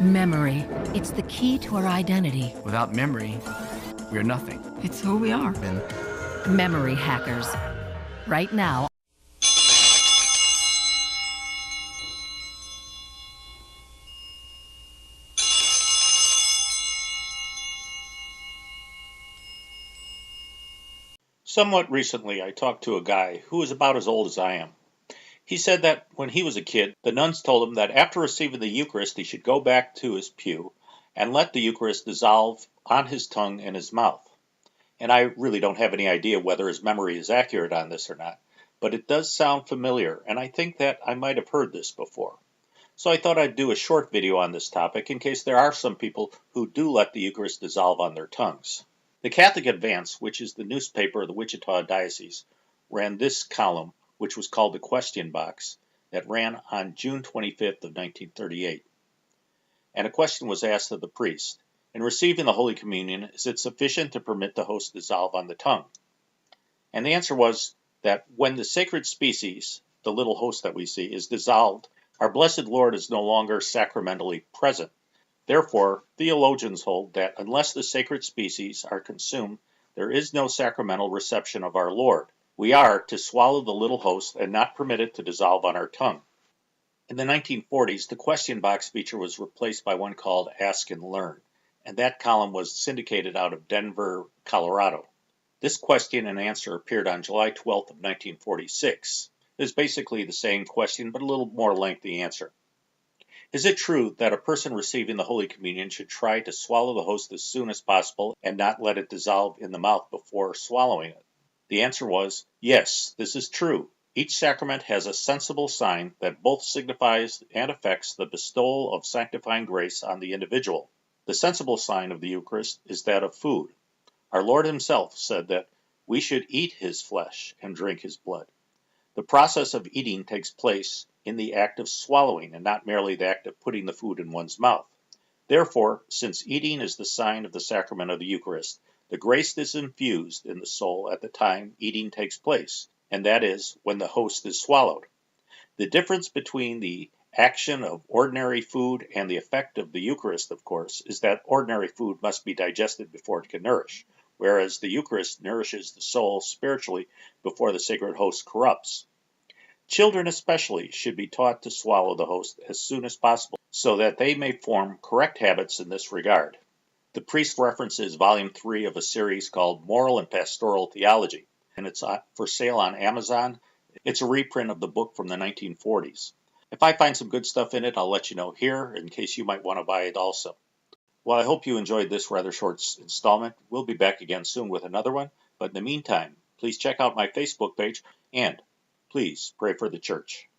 Memory. It's the key to our identity. Without memory, we're nothing. It's who we are. Memory hackers. Right now. Somewhat recently, I talked to a guy who is about as old as I am. He said that when he was a kid, the nuns told him that after receiving the Eucharist, he should go back to his pew and let the Eucharist dissolve on his tongue and his mouth. And I really don't have any idea whether his memory is accurate on this or not, but it does sound familiar, and I think that I might have heard this before. So I thought I'd do a short video on this topic in case there are some people who do let the Eucharist dissolve on their tongues. The Catholic Advance, which is the newspaper of the Wichita Diocese, ran this column, which was called the Question Box, that ran on June 25th of 1938. And a question was asked of the priest: in receiving the Holy Communion, is it sufficient to permit the host to dissolve on the tongue? And the answer was that when the sacred species, the little host that we see, is dissolved, our blessed Lord is no longer sacramentally present. Therefore, theologians hold that unless the sacred species are consumed, there is no sacramental reception of our Lord. We are to swallow the little host and not permit it to dissolve on our tongue. In the 1940s, the question box feature was replaced by one called Ask and Learn, and that column was syndicated out of Denver, Colorado. This question and answer appeared on July 12th of 1946. It is basically the same question, but a little more lengthy answer. Is it true that a person receiving the Holy Communion should try to swallow the host as soon as possible and not let it dissolve in the mouth before swallowing it? The answer was, yes, this is true. Each sacrament has a sensible sign that both signifies and affects the bestowal of sanctifying grace on the individual. The sensible sign of the Eucharist is that of food. Our Lord himself said that we should eat his flesh and drink his blood. The process of eating takes place in the act of swallowing and not merely the act of putting the food in one's mouth. Therefore, since eating is the sign of the sacrament of the Eucharist, the grace is infused in the soul at the time eating takes place, and that is when the host is swallowed. The difference between the action of ordinary food and the effect of the Eucharist, of course, is that ordinary food must be digested before it can nourish, whereas the Eucharist nourishes the soul spiritually before the sacred host corrupts. Children especially should be taught to swallow the host as soon as possible so that they may form correct habits in this regard. The priest references Volume 3 of a series called Moral and Pastoral Theology, and it's for sale on Amazon. It's a reprint of the book from the 1940s. If I find some good stuff in it, I'll let you know here in case you might want to buy it also. Well, I hope you enjoyed this rather short installment. We'll be back again soon with another one, but in the meantime, please check out my Facebook page and please pray for the church.